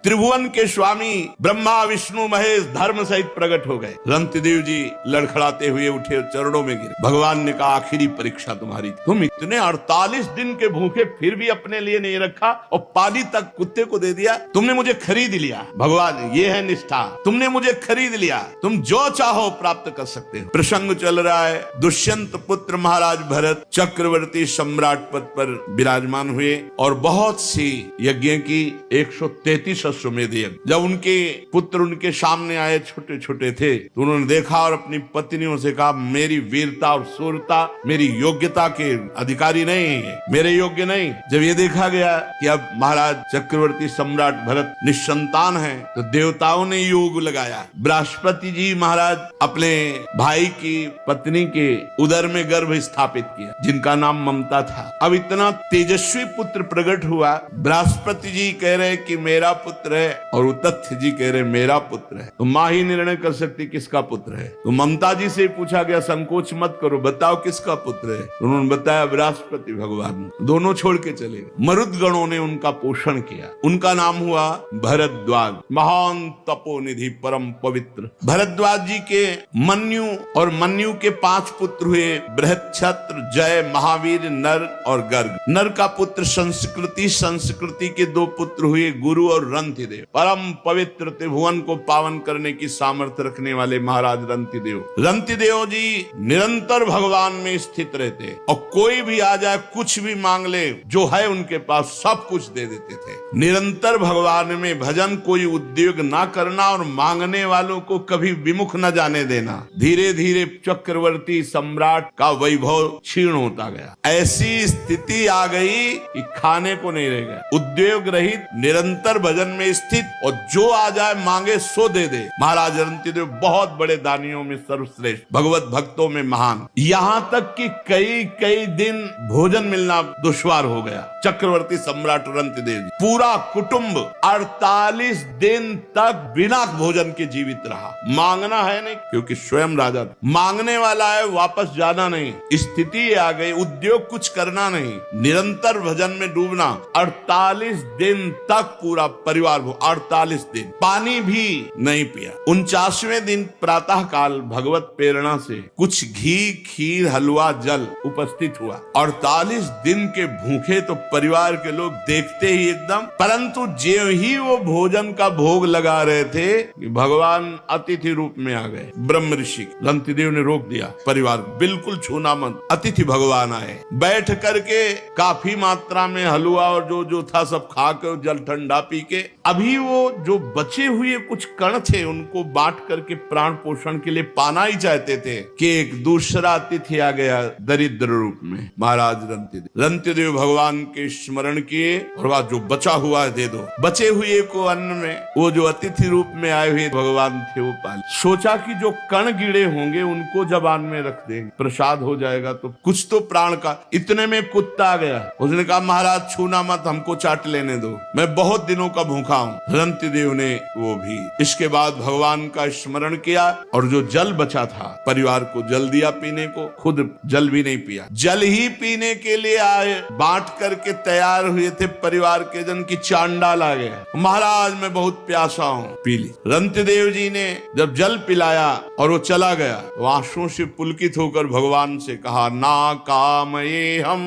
त्रिभुवन के स्वामी ब्रह्मा विष्णु महेश धर्म सहित प्रकट हो गए। रंतिदेव जी लड़खड़ाते हुए उठे, चरणों में गिरे। भगवान ने कहा आखिरी परीक्षा तुम्हारी, तुम इतने 48 दिन के भूखे फिर भी अपने लिए नहीं रखा और पानी तक कुत्ते को दे दिया। तुमने मुझे खरीद लिया भगवान, ये है निष्ठा, तुमने मुझे खरीद लिया, तुम जो चाहो प्राप्त कर सकते हो। प्रसंग चल रहा है, दुष्यंत पुत्र महाराज भरत चक्रवर्ती सम्राट पद पर विराजमान हुए और बहुत सी यज्ञ की 133 अश्वमेध यज्ञ। जब उनके पुत्र उनके सामने आए, छोटे छोटे थे, तो उन्होंने देखा और अपनी पत्नियों से कहा मेरी वीरता और शूरता मेरी योग्यता के अधिकारी नहीं है, मेरे योग्य नहीं। जब ये देखा गया कि अब महाराज चक्रवर्ती सम्राट भरत निसंतान है, तो देवताओं ने योग लगाया। बृहस्पति जी महाराज अपने भाई की पत्नी के उदर में गर्भ स्थापित किया, जिनका नाम ममता था। अब इतना तेजस्वी पुत्र प्रकट हुआ, बृहस्पति जी कह रहे कि मेरा पुत्र है और तथ्य जी कह रहे मेरा पुत्र है। तो माँ ही निर्णय कर सकती किसका पुत्र है। तो ममता जी से पूछा गया संकोच मत करो, बताओ किसका पुत्र है। तो उन्होंने बताया बृहस्पति भगवान। दोनों छोड़ के चले गए। मरुद गणों ने उनका पोषण किया। उनका नाम हुआ भरद्वाज, महान तपोनिधि परम पवित्र। भरद्वाज जी के मन्यु और मन्यु के 5 पुत्र हुए, बृहच्छत्र, जय, महावीर, नर और गर्ग। नर का पुत्र संस्कृति, संस्कृति के 2 पुत्र हुए, गुरु और रंतिदेव। परम पवित्र त्रिभुवन को पावन करने की सामर्थ्य रखने वाले महाराज रंतिदेव। रंतिदेव जी निरंतर भगवान में स्थित रहते और कोई भी आ जाए कुछ भी मांग ले, जो है उनके पास सब कुछ दे देते थे। निरंतर भगवान में भजन, कोई उद्योग ना करना और मांगने वालों को कभी विमुख न जाने देना। धीरे धीरे चक्रवर्ती सम्राट का वैभव क्षीण होता गया। ऐसी स्थिति आ गई कि खाने को नहीं रह गया। उद्योग रहित, निरंतर भजन में स्थित और जो आ जाए मांगे सो दे दे। महाराज रंतिदेव बहुत बड़े दानियों में सर्वश्रेष्ठ, भगवत भक्तों में महान। यहाँ तक कि कई कई दिन भोजन मिलना दुश्वार हो गया। चक्रवर्ती सम्राट रंतिदेव जी पूरा कुटुंब 48 दिन तक बिना भोजन के जीवित रहा। मांगना है नहीं, क्योंकि स्वयं राजा था। मांगने वाला है, वापस जाना नहीं। स्थिति आ गई, उद्योग कुछ करना नहीं, निरंतर भजन में डूबना। 48 दिन तक पूरा परिवार 48 दिन पानी भी नहीं पिया। 49वें दिन प्रातः काल भगवत प्रेरणा से कुछ घी, खीर, हलवा, जल उपस्थित हुआ। 48 दिन के भूखे तो परिवार के लोग देखते ही एकदम, परंतु जो ही वो भोजन का भोग लगा रहे थे, भगवान अतिथि रूप में आ गए। ब्रह्म ऋषि रंतिदेव ने रोक दिया, परिवार बिल्कुल छूना मत, अतिथि भगवान आए। बैठ करके काफी मात्रा में हलवा और जो जो था सब खा के, जल ठंडा पी के, अभी वो जो बचे हुए कुछ कण थे उनको बांट करके प्राण पोषण के लिए पाना ही चाहते थे कि एक दूसरा अतिथि आ गया दरिद्र रूप में, महाराज रंतिदेव। रंतिदेव भगवान के स्मरण किए और वह जो बचा हुआ है दे दो। बचे हुए को अन्न में वो जो अतिथि रूप में आए हुए भगवान थे वो पाले। सोचा कि जो कण गिरे होंगे उनको जबान में रख देंगे, प्रसाद हो जाएगा तो कुछ तो प्राण का। इतने में कुत्ता आ गया, उसने कहा महाराज छूना मत, हमको चाट लेने दो, मैं बहुत दिनों का भूखा हूँ। रंतिदेव ने वो भी। इसके बाद भगवान का स्मरण किया और जो जल बचा था परिवार को जल दिया पीने को, खुद जल भी नहीं पिया। जल ही पीने के लिए आए, बांट करके तैयार हुए थे परिवार के जन की चांडाल आ गया, महाराज मैं बहुत प्यासा हूँ, पी ली। रंतिदेव जी ने जब जल पिलाया और वो चला गया, वो आंसुओं से पुलकित होकर भगवान से कहा ना कामये हम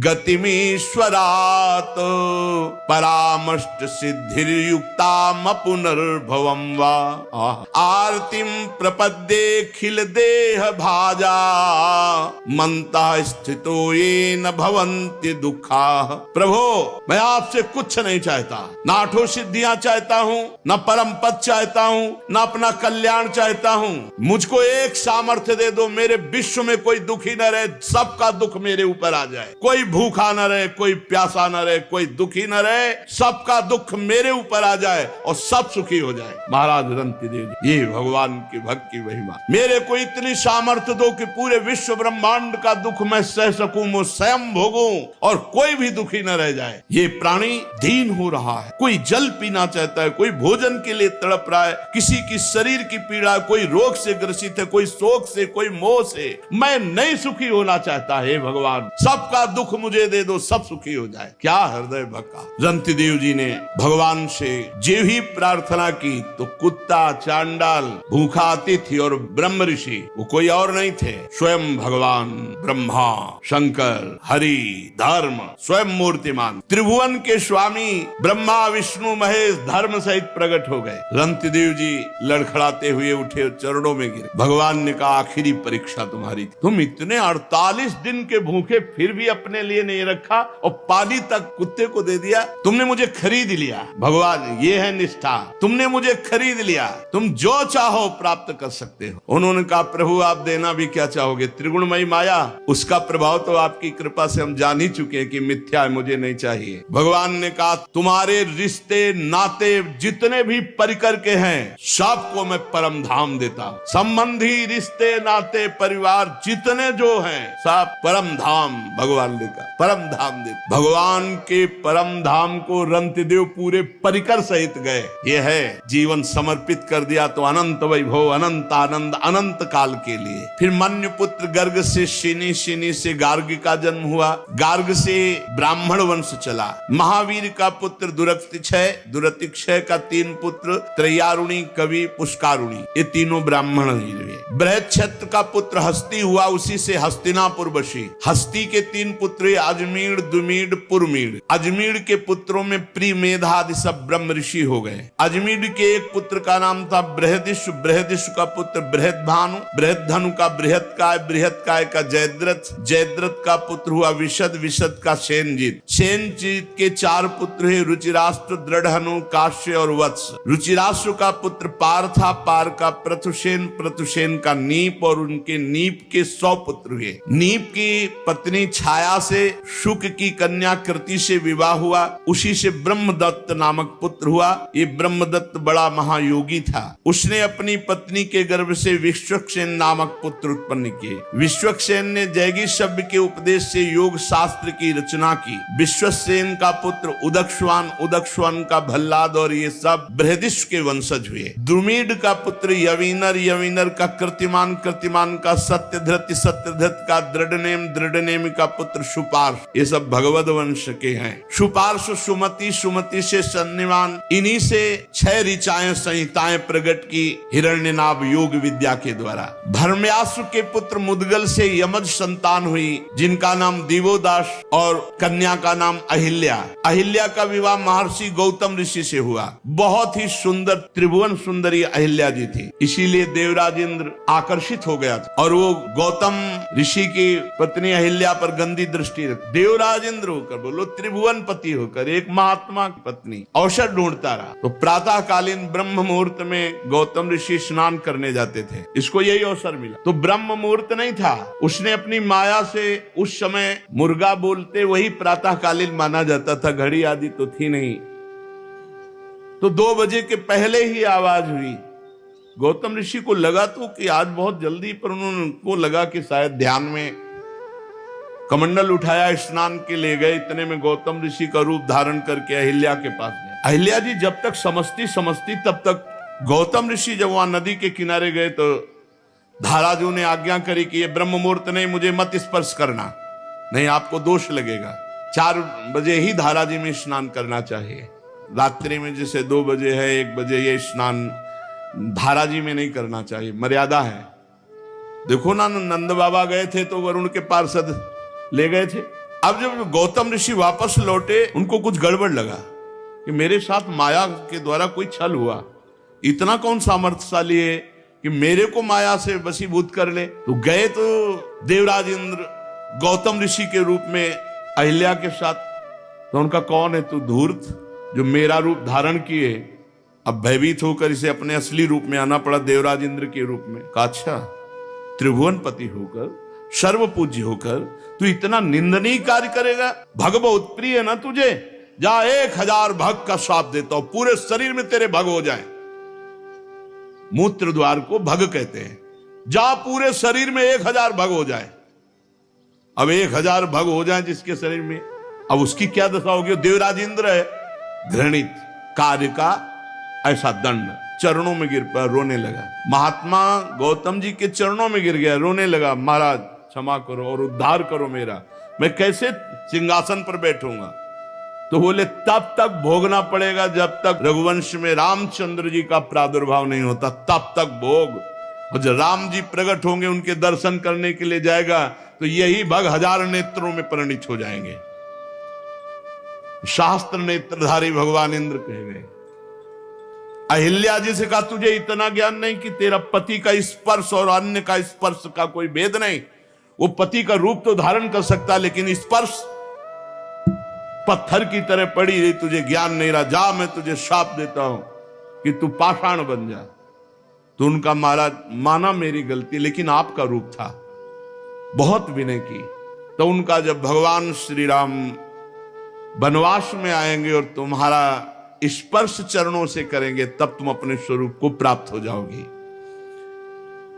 गतिमीश्वरात परामष्ट सिद्धिर्युक्ताम पुनर्भवम वा आरतिम प्रपद्ये खिल देह भाजा मंता स्थितो ये न भवन्ति दुखा। प्रभो मैं आपसे कुछ नहीं चाहता, न आठों सिद्धियां चाहता हूँ, न परम पद चाहता हूँ, न अपना कल्याण चाहता हूँ। मुझको एक सामर्थ्य दे दो, मेरे विश्व में कोई दुखी न रहे, सबका दुख मेरे ऊपर आ जाए। कोई भूखा न रहे, कोई प्यासा न रहे, कोई दुखी न रहे, सबका दुख मेरे ऊपर आ जाए और सब सुखी हो जाए। महाराज रंतिदेव जी, ये भगवान की भक्त की महिमा। मेरे को इतनी सामर्थ्य दो कि पूरे विश्व ब्रह्मांड का दुख मैं सह सकूं, मैं स्वयं भोगूं और कोई भी दुखी न रह जाए। ये प्राणी दीन हो रहा है, कोई जल पीना चाहता है, कोई भोजन के लिए तड़प रहा है, किसी की शरीर की पीड़ा, कोई रोग से ग्रसित है, कोई शोक से, कोई मोह से। मैं नहीं सुखी होना चाहता, हे भगवान सबका दुख मुझे दे दो, सब सुखी हो जाए। क्या हृदय भक्का। रंतिदेव जी ने भगवान भगवान से जे ही प्रार्थना की तो कुत्ता, चांडाल, भूखा अतिथि और ब्रह्म ऋषि, वो कोई और नहीं थे, स्वयं भगवान ब्रह्मा, शंकर, हरि, धर्म, स्वयं मूर्तिमान त्रिभुवन के स्वामी ब्रह्मा विष्णु महेश धर्म सहित प्रकट हो गए। रंतिदेव जी लड़खड़ाते हुए उठे, चरणों में गिरे। भगवान ने कहा आखिरी परीक्षा तुम्हारी थी। तुम इतने 48 दिन के भूखे फिर भी अपने लिए नहीं रखा और पानी तक कुत्ते को दे दिया। तुमने मुझे खरीद लिया भगवान, ये है निष्ठा। तुमने मुझे खरीद लिया, तुम जो चाहो प्राप्त कर सकते हो। उन्होंने कहा प्रभु आप देना भी क्या चाहोगे? त्रिगुणमयी माया, उसका प्रभाव तो आपकी कृपा से हम जान ही चुके हैं कि मिथ्या है, मुझे नहीं चाहिए। भगवान ने कहा तुम्हारे रिश्ते नाते जितने भी परिकर के हैं सबको मैं परम धाम देता हूं। संबंधी, रिश्ते, नाते, परिवार जितने जो हैं सब परम धाम भगवान ने कहा परम धाम दे। भगवान के परम धाम को रंतिदेव पूरे परिकर सहित गए। ये है जीवन समर्पित कर दिया तो अनंत वैभव, अनंत आनंद, अनंत काल के लिए। फिर मन्य पुत्र गर्ग से शिनी, शिनी से गार्ग का जन्म हुआ, गार्ग से ब्राह्मण वंश चला। महावीर का पुत्र दुरतिक्षय, दुरतिक्षय का 3 पुत्र त्रयारुणी, कवि, पुष्कारुणी, ये तीनों ब्राह्मण ही हुए। बृहच्छत्र का पुत्र हस्ती हुआ, उसी से हस्तिनापुर बसी। हस्ती के 3 पुत्र अजमीर, दुमीड, पुरमीड। अजमीर के पुत्रों में प्री, मेधा आदि सब ब्रह्म ऋषि हो गए। अजमीर के एक पुत्र का नाम था बृहदिश, बृहदिश का पुत्र बृहदभानु, बृहदधनु का बृहत्काय, बृहत्काय का जयद्रथ, जयद्रथ का पुत्र हुआ विशद, विशद का सेनजीत। सेनजीत के 4 पुत्र है रुचिराष्ट्र, दृढ़हनु, काश्य और वत्स। रुचिराष्ट्र का पुत्र पार था, पार का प्रथुसेन, प्रथुसेन का नीप और उनके नीप के 100 पुत्र हुए। नीप की पत्नी छाया से शुक की कन्या कृति से विवाह हुआ, उसी से ब्रह्मदत्त नामक पुत्र हुआ। ये ब्रह्मदत्त बड़ा महायोगी था। उसने अपनी पत्नी के गर्भ से विश्वक्सेन नामक पुत्र उत्पन्न किए। विश्वक्सेन ने जैगी शब्द के उपदेश से योग शास्त्र की रचना की। विश्वसेन का पुत्र उदक्षवान, उदक्षवान का भल्लाद और ये सब बृहदिश के वंशज हुए। द्रुमीड का पुत्र यवीनर, यवीनर का कृतिमान, कृतिमान का सत्यधृत, सत्यधृत का दृढ़नेम, दृढ़नेम का पुत्र सुपार्श, ये सब भगवद वंश के हैं। सुपार्श सुमति, सुमति से सन्निवान, इन्हीं से 6 ऋचाएं संहिताएं प्रकट की हिरण्यनाभ योग विद्या के द्वारा। धर्म्यासु के पुत्र मुदगल से यमज संतान हुई, जिनका नाम दिवोदास और कन्या का नाम अहिल्या। अहिल्या का विवाह महर्षि गौतम ऋषि से हुआ। बहुत ही सुंदर त्रिभुवन सुंदरी अहिल्या जी थी, इसीलिए देवराज इंद्र आकर्षित हो गया था और वो गौतम ऋषि की पत्नी अहिल्या पर गंदी दृष्टि रख। देवराज इंद्र होकर, बोलो त्रिभुवन पति होकर, एक महात्मा की पत्नी अवसर ढूंढता रहा। तो प्रातः कालीन ब्रह्म मुहूर्त में गौतम ऋषि स्नान करने जाते थे, इसको यही अवसर मिला। तो ब्रह्म मुहूर्त नहीं था, उसने अपनी माया से उस समय मुर्गा बोलते वही प्रातः कालीन माना जाता था, घड़ी आदि तो थी नहीं। तो 2 बजे के पहले ही आवाज हुई। गौतम ऋषि को लगा तो कि आज बहुत जल्दी, पर उनको लगा कि शायद ध्यान में कमंडल उठाया, स्नान के ले गए। इतने में गौतम ऋषि का रूप धारण करके अहिल्या के पास गए। अहिल्या जी जब तक समझती तब तक गौतम ऋषि जब वहां नदी के किनारे गए तो धाराजू ने आज्ञा करी कि ये ब्रह्म मुहूर्त नहीं, मुझे मत स्पर्श करना, नहीं आपको दोष लगेगा। 4 बजे ही धाराजी में स्नान करना चाहिए। रात्रि में जैसे 2 बजे है, 1 बजे ये स्नान धाराजी में नहीं करना चाहिए, मर्यादा है। देखो ना, नंद बाबा गए थे तो वरुण के पार्षद ले गए थे। अब जब गौतम ऋषि वापस लौटे, उनको कुछ गड़बड़ लगा कि मेरे साथ माया के द्वारा कोई छल हुआ। इतना कौन सामर्थ्यशाली है कि मेरे को माया से वशीभूत कर ले? तो गए तो देवराज इंद्र गौतम ऋषि के रूप में अहिल्या के साथ। तो उनका कौन है तू धूर्त, जो मेरा रूप धारण किए? अब भयभीत होकर इसे अपने असली रूप में आना पड़ा, देवराज इंद्र के रूप में। कहा अच्छा, त्रिभुवन पति होकर, सर्व पूज्य होकर तू इतना निंदनीय कार्य करेगा? भग बहुत प्रिय है ना तुझे, जा 1000 भग का श्राप देता हूं, पूरे शरीर में तेरे भग हो जाए। मूत्र द्वार को भग कहते हैं। जा पूरे शरीर में 1000 भग हो जाए। अब 1000 भग हो जाए जिसके शरीर में, अब उसकी क्या दशा होगी? देवराज इंद्र है, घृणित कार्य का ऐसा दंड। चरणों में गिर पर रोने लगा। महात्मा गौतम जी के चरणों में गिर गया, रोने लगा, महाराज क्षमा करो और उद्धार करो मेरा, मैं कैसे सिंहासन पर बैठूंगा? तो बोले तब तक भोगना पड़ेगा जब तक रघुवंश में रामचंद्र जी का प्रादुर्भाव नहीं होता, तब तक भोग। और जब राम जी प्रकट होंगे, उनके दर्शन करने के लिए जाएगा, तो यही भग हजार नेत्रों में परिणित हो जाएंगे। शास्त्र नेत्रधारी भगवान इंद्र कहे गए। अहिल्या जी से कहा तुझे इतना ज्ञान नहीं कि तेरा पति का स्पर्श और अन्य का स्पर्श का कोई भेद नहीं। वो पति का रूप तो धारण कर सकता, लेकिन स्पर्श पत्थर की तरह पड़ी रही, तुझे ज्ञान नहीं रहा। जा, मैं तुझे शाप देता हूं कि तू पाषाण बन जा। तो उनका महाराज माना मेरी गलती, लेकिन आपका रूप था, बहुत विनय की। तो उनका जब भगवान श्री राम वनवास में आएंगे और तुम्हारा स्पर्श चरणों से करेंगे, तब तुम अपने स्वरूप को प्राप्त हो जाओगी।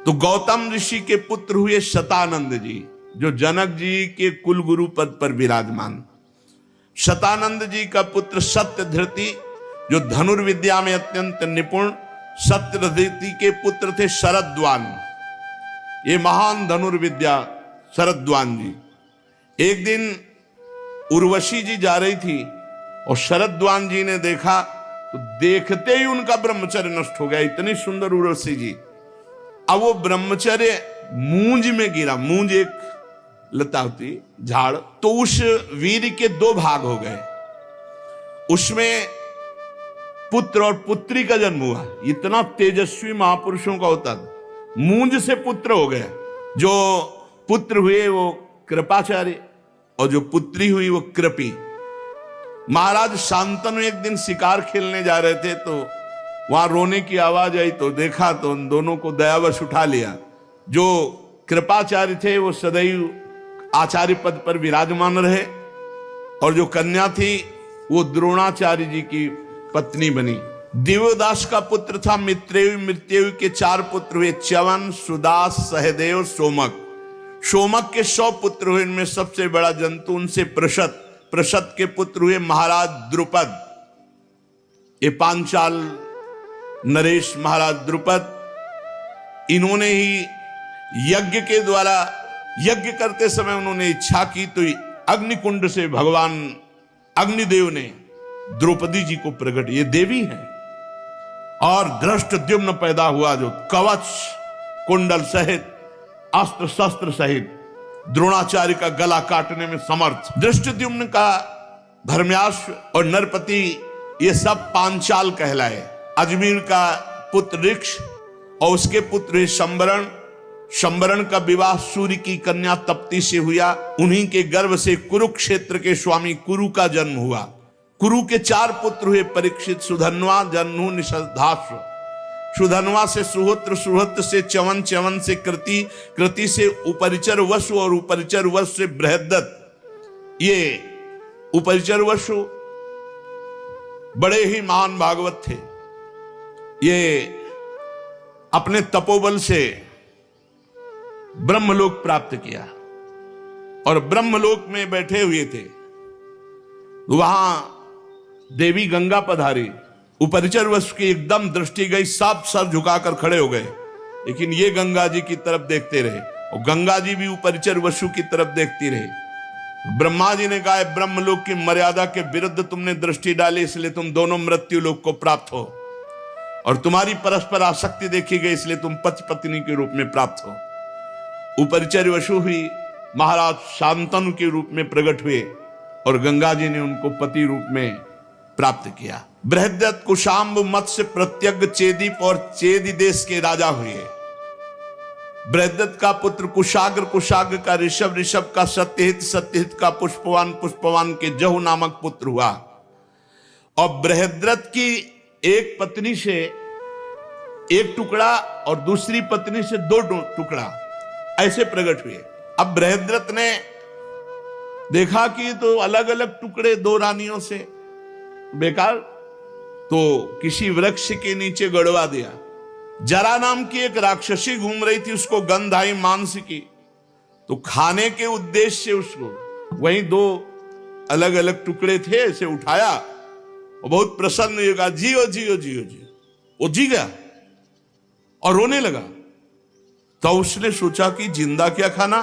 तो गौतम ऋषि के पुत्र हुए शतानंद जी, जो जनक जी के कुल गुरु पद पर विराजमान। शतानंद जी का पुत्र सत्यधृति, जो धनुर्विद्या में अत्यंत निपुण। सत्यधृति के पुत्र थे शरद्वान, ये महान धनुर्विद्या शरद्वान जी। एक दिन उर्वशी जी जा रही थी और शरद्वान जी ने देखा, तो देखते ही उनका ब्रह्मचर्य नष्ट हो गया। इतनी सुंदर उर्वशी जी। अब वो ब्रह्मचर्य मूंज में गिरा। मूंज एक लता होती, झाड़। तो उस वीर के दो भाग हो गए, उसमें पुत्र और पुत्री का जन्म हुआ। इतना तेजस्वी महापुरुषों का होता था। मूंज से पुत्र हो गए। जो पुत्र हुए वो कृपाचार्य और जो पुत्री हुई वो कृपी। महाराज शांतनु एक दिन शिकार खेलने जा रहे थे, तो वहां रोने की आवाज आई, तो देखा तो उन दोनों को दयावश उठा लिया। जो कृपाचार्य थे वो सदैव आचार्य पद पर विराजमान रहे, और जो कन्या थी वो द्रोणाचार्य जी की पत्नी बनी। दिव्यदास का पुत्र था मित्रेय। मृत्यु के 4 पुत्र हुए, च्यवन, सुदास, सहदेव, सोमक। सोमक के 100 पुत्र हुए, इनमें सबसे बड़ा जंतु उनसे प्रशत। प्रशत के पुत्र हुए महाराज द्रुपद। ये पांचाल नरेश महाराज द्रुपद, इन्होंने ही यज्ञ के द्वारा, यज्ञ करते समय उन्होंने इच्छा की, तो अग्निकुंड से भगवान अग्निदेव ने द्रौपदी जी को प्रकट, ये देवी है। और धृष्टद्युम्न पैदा हुआ, जो कवच कुंडल सहित, अस्त्र शस्त्र सहित द्रोणाचार्य का गला काटने में समर्थ। धृष्टद्युम्न का धर्म्याश्व और नरपति, ये सब पांचाल कहलाए। अजमेर का पुत्र ऋक्ष और उसके पुत्र शंबरण। शंबरण का विवाह सूर्य की कन्या तप्ती से हुआ। उन्हीं के गर्भ से कुरुक्षेत्र के स्वामी कुरु का जन्म हुआ। कुरु के 4 पुत्र हुए, परीक्षित, सुधन्वा, जन्नु, निषधाश्व। सुधन्वा से सुहोत्र, सुहोत्र से च्यवन, च्यवन से कृति, कृति से उपरिचर वसु और उपरिचर वसु से बृहद्दत्त। ये उपरिचर वसु बड़े ही महान भागवत थे। ये अपने तपोबल से ब्रह्मलोक प्राप्त किया और ब्रह्मलोक में बैठे हुए थे। वहां देवी गंगा पधारी। उपरिचर वसु की एकदम दृष्टि गई, सब सर झुकाकर खड़े हो गए, लेकिन ये गंगा जी की तरफ देखते रहे और गंगा जी भी उपरिचर वसु की तरफ देखती रही। ब्रह्मा जी ने कहा, ब्रह्मलोक की मर्यादा के विरुद्ध तुमने दृष्टि डाली, इसलिए तुम दोनों मृत्यु लोक को प्राप्त हो, और तुम्हारी परस्पर आसक्ति देखी गई, इसलिए तुम पति पत्नी के रूप में प्राप्त हो। उपरिचर वसु हुई, महाराज शांतनु के रूप में प्रकट हुए और गंगा जी ने उनको पति रूप में प्राप्त किया। बृहद्दत्त कुशाम्ब मत्स्य प्रत्यग्र चेदीप और चेदी देश के राजा हुए। बृहद्दत्त का पुत्र कुशाग्र, कुशाग्र का ऋषभ, ऋषभ का सत्यहित, सत्यहित का पुष्पवान, पुष्पवान के जहु नामक पुत्र हुआ। और बृहद्रथ की एक पत्नी से एक टुकड़ा और दूसरी पत्नी से 2 टुकड़ा ऐसे प्रकट हुए। अब बृहद्रथ ने देखा कि तो अलग अलग टुकड़े 2 रानियों से बेकार, तो किसी वृक्ष के नीचे गड़वा दिया। जरा नाम की एक राक्षसी घूम रही थी, उसको गंध आई मांस की, तो खाने के उद्देश्य से उसको वहीं 2 अलग अलग टुकड़े थे ऐसे उठाया और बहुत प्रसन्न होगा, जियो जियो जियो जियो। वो जी गया और रोने लगा। तो उसने सोचा कि जिंदा क्या खाना,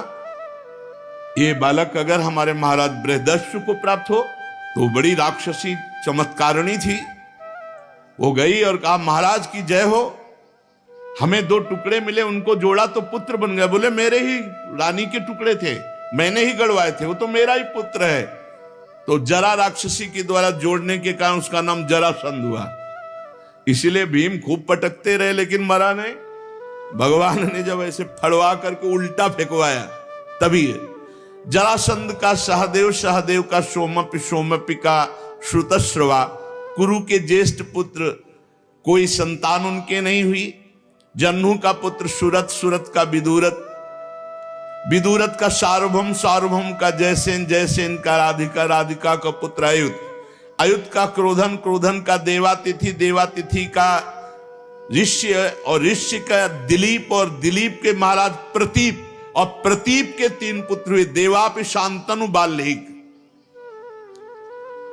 ये बालक अगर हमारे महाराज बृहदस्यु को प्राप्त हो तो बड़ी राक्षसी चमत्कारिणी थी, वो गई और कहा महाराज की जय हो, हमें 2 टुकड़े मिले, उनको जोड़ा तो पुत्र बन गया। बोले मेरे ही रानी के टुकड़े थे, मैंने ही गड़वाए थे, वो तो मेरा ही पुत्र है। तो जरा राक्षसी के द्वारा जोड़ने के कारण उसका नाम जरासंध हुआ। इसीलिए भीम खूब पटकते रहे लेकिन मरा नहीं। भगवान ने जब ऐसे फड़वा करके उल्टा फेंकवाया तभी जरासंध का सहदेव, सहदेव का सोमपि, सोमपि का श्रुतश्रवा, कुरु के ज्येष्ठ पुत्र कोई संतान उनके नहीं हुई। जन्नू का पुत्र सुरत, सुरत का विदुरत, विदुरत का सार्वभौम, सार्वभौम का जयसेन, जयसेन का राधिका, राधिका का पुत्र अयुत, अयुत का क्रोधन, क्रोधन का देवातिथि, देवातिथि का ऋष्य, और ऋष्य का दिलीप, और दिलीप के महाराज प्रतीप, और प्रतीप के 3 पुत्र हुए, देवापि, शांतनु, बाल्यहिक।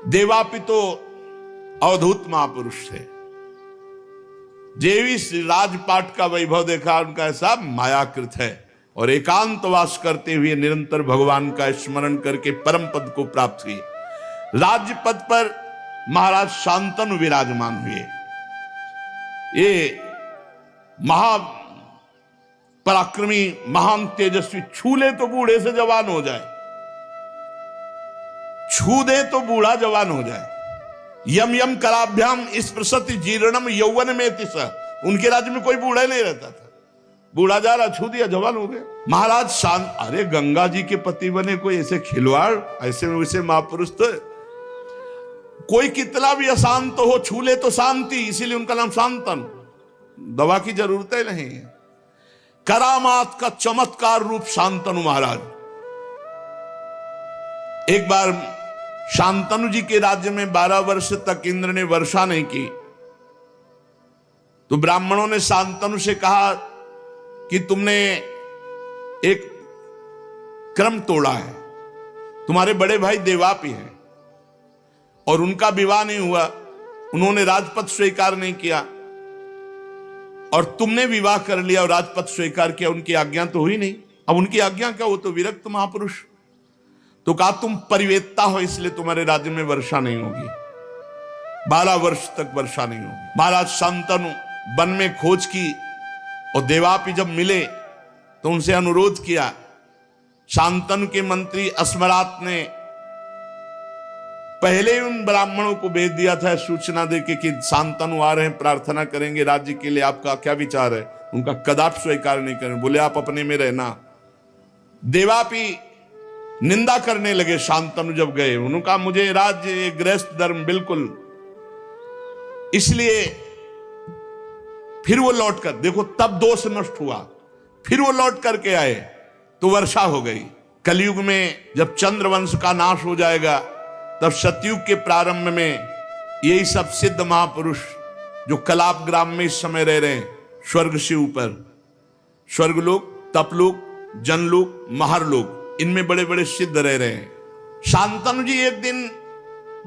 देवापि तो अवधूत महापुरुष थे। जेवी राजपाट का वैभव देखा, उनका ऐसा मायाकृत है, और एकांतवास करते हुए निरंतर भगवान का स्मरण करके परम पद को प्राप्त हुए। राज्य पद पर महाराज शांतनु विराजमान हुए। ये महा पराक्रमी, महान तेजस्वी, छू ले तो बूढ़े से जवान हो जाए, छू दे तो बूढ़ा जवान हो जाए। यम यम कराभ्याम स्पृशति जीर्णम यौवन में तिस। उनके राज्य में कोई बूढ़ा नहीं रहता था, बूढ़ा जा रहा, छू दिया, जवान हो गया। महाराज शांत, अरे गंगा जी के पति बने कोई ऐसे खिलवाड़, ऐसे वैसे महापुरुष तो कोई कितना भी अशांत हो, छू ले तो शांति, इसीलिए उनका नाम शांतन। दवा की जरूरत ही नहीं है। करामात का चमत्कार रूप शांतनु महाराज। एक बार शांतनु जी के राज्य में 12 वर्ष तक इंद्र ने वर्षा नहीं की, तो ब्राह्मणों ने शांतनु से कहा कि तुमने एक क्रम तोड़ा है, तुम्हारे बड़े भाई देवापि हैं और उनका विवाह नहीं हुआ, उन्होंने राजपद स्वीकार नहीं किया, और तुमने विवाह कर लिया और राजपद स्वीकार किया, उनकी आज्ञा तो हुई नहीं। अब उनकी आज्ञा क्या, वो तो विरक्त महापुरुष। तो कहा तुम परिवेत्ता हो, इसलिए तुम्हारे राज्य में वर्षा नहीं होगी, 12 वर्ष तक वर्षा नहीं होगी। महाराज शांतनु वन में खोज की, और देवापि जब मिले तो उनसे अनुरोध किया। शांतनु के मंत्री अस्मरात ने पहले उन ब्राह्मणों को भेज दिया था सूचना देके कि शांतनु आ रहे हैं, प्रार्थना करेंगे राज्य के लिए, आपका क्या विचार है। उनका कदापि स्वीकार नहीं करें, बोले आप अपने में रहना। देवापि निंदा करने लगे शांतनु जब गए, उन्होंने कहा मुझे राज्य गृहस्थ धर्म बिल्कुल, इसलिए फिर वो लौट कर, देखो तब दोष नष्ट हुआ, फिर वो लौट करके आए तो वर्षा हो गई। कलयुग में जब चंद्रवंश का नाश हो जाएगा, तब सतयुग के प्रारंभ में यही सब सिद्ध महापुरुष जो कलाप ग्राम में इस समय रह रहे हैं, स्वर्ग से ऊपर, स्वर्गलोक, तपलोक, जनलोक, महारलोक, इनमें बड़े बड़े सिद्ध रह रहे हैं। शांतनु जी एक दिन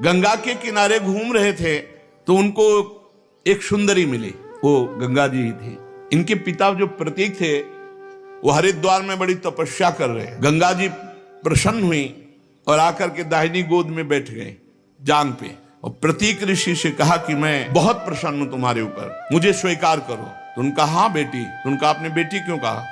गंगा के किनारे घूम रहे थे, तो उनको एक सुंदरी मिली, वो गंगा जी ही थी। इनके पिता जो प्रतीक थे वो हरिद्वार में बड़ी तपस्या कर रहे हैं। गंगा जी प्रसन्न हुई और आकर के दाहिनी गोद में बैठ गए जांग पे, और प्रतीक ऋषि से कहा कि मैं बहुत प्रसन्न हूं तुम्हारे ऊपर, मुझे स्वीकार करो। तो उनका हाँ बेटी। तो उनका आपने बेटी क्यों कहा?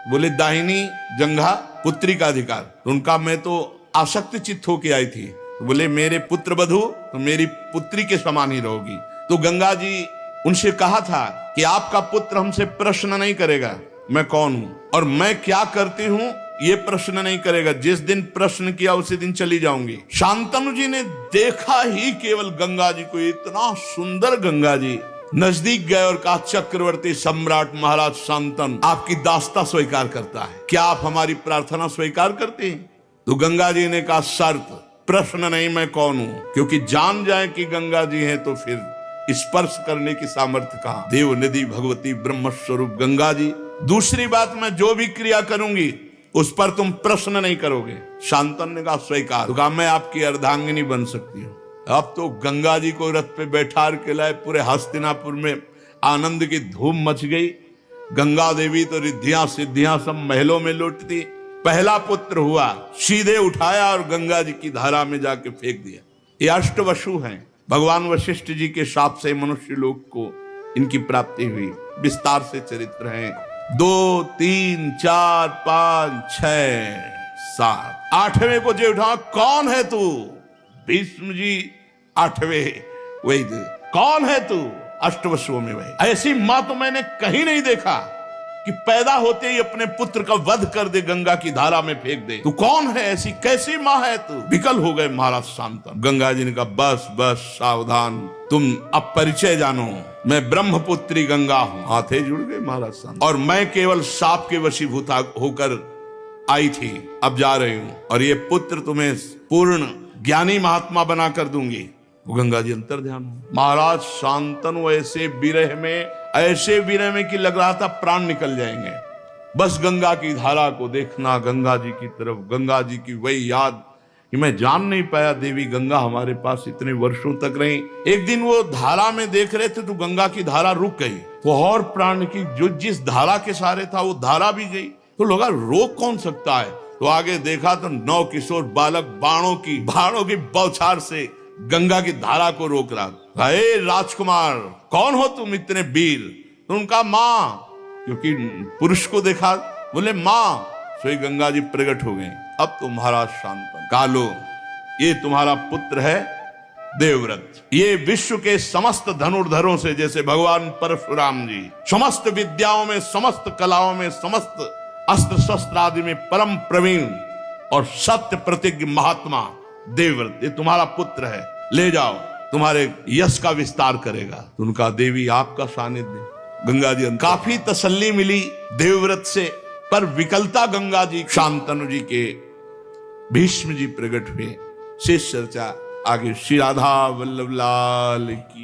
बोले दाहिनी जंघा पुत्री का अधिकार। तो उनका मैं तो आसक्त चित्त होके आई थी। तो बोले मेरे पुत्र वधू तो मेरी पुत्री के समान ही रहोगी। तो गंगा जी उनसे कहा था कि आपका पुत्र हमसे प्रश्न नहीं करेगा मैं कौन हूं और मैं क्या करती हूं, ये प्रश्न नहीं करेगा। जिस दिन प्रश्न किया उसी दिन चली जाऊंगी। शांतनु जी ने देखा ही केवल गंगा जी को, इतना सुंदर गंगा जी, नजदीक गए और कहा चक्रवर्ती सम्राट महाराज शांतनु आपकी दास्ता स्वीकार करता है, क्या आप हमारी प्रार्थना स्वीकार करते हैं? तो गंगा जी ने कहा शर्त, प्रश्न नहीं मैं कौन हूं, क्योंकि जान जाए कि गंगा जी हैं तो फिर स्पर्श करने की सामर्थ्य कहां। देव निधि भगवती ब्रह्म स्वरूप गंगा जी। दूसरी बात, मैं जो भी क्रिया करूंगी उस पर तुम प्रश्न नहीं करोगे। शांतनु ने कहा स्वीकार। तो कहा मैं आपकी अर्धांगिनी बन सकती हूँ। अब तो गंगा जी को रथ पे बैठा के लाए, पूरे हस्तिनापुर में आनंद की धूम मच गई। गंगा देवी तो रिद्धियां सिद्धियां सब महलों में लौटती। पहला पुत्र हुआ, सीधे उठाया और गंगा जी की धारा में जाके फेंक दिया। ये अष्टवसु हैं। भगवान वशिष्ठ जी के शाप से मनुष्य लोक को इनकी प्राप्ति हुई। विस्तार से चरित्र है। 2, 3, 4, 5, 6, 7, 8वें को जो उठा, कौन है तू? भीष्म जी 8वें, वही कौन है तू? अष्टवसुओं में वही। ऐसी मां तो मैंने कहीं नहीं देखा कि पैदा होते ही अपने पुत्र का वध कर दे, गंगा की धारा में फेंक दे। तू कौन है? ऐसी कैसी मां है तू? विकल हो गए महाराज शांतनु। गंगा जी ने कहा बस बस सावधान, तुम अब परिचय जानो, मैं ब्रह्मपुत्री गंगा हूं। हाथे जुड़ गए महाराज शांतनु। और मैं केवल साप के वशीभूत होकर आई थी, अब जा रही हूं, और ये पुत्र तुम्हें पूर्ण ज्ञानी महात्मा बना कर दूंगी। गंगा जी अंतर ध्यान हो। महाराज शांतनु ऐसे विरह में कि लग रहा था प्राण निकल जाएंगे। बस गंगा की धारा को देखना, गंगा जी की तरफ, गंगा जी की वही याद कि मैं जान नहीं पाया देवी गंगा हमारे पास इतने वर्षों तक रही। एक दिन वो धारा में देख रहे थे तो गंगा की धारा रुक गई, तो और प्राण की जो जिस धारा के सहारे था वो धारा भी गई। तो लगा रोक कौन सकता है? तो आगे देखा तो 9 किशोर बालक बाणों की बौछार से गंगा की धारा को रोक रहा। हे राजकुमार, कौन हो तुम इतने वीर? तो उनका मां, क्योंकि पुरुष को देखा, बोले मां। सोई गंगा जी प्रकट हो गए। अब तो महाराज शांतनु, कालो ये तुम्हारा पुत्र है देवव्रत। ये विश्व के समस्त धनुर्धरों से, जैसे भगवान परशुराम जी समस्त विद्याओं में, समस्त कलाओं में, समस्त अस्त्र शस्त्र आदि में परम प्रवीण और सत्य प्रतिज्ञ महात्मा देवव्रत, ये तुम्हारा पुत्र है। ले जाओ, तुम्हारे यश का विस्तार करेगा। तो उनका देवी आपका सानिध्य। गंगा जी काफी तसल्ली मिली देवव्रत से, पर विकलता गंगा जी शांतनु जी के भीष्म जी प्रकट हुए। शेष चर्चा आगे। श्री राधा वल्लभ लाल की।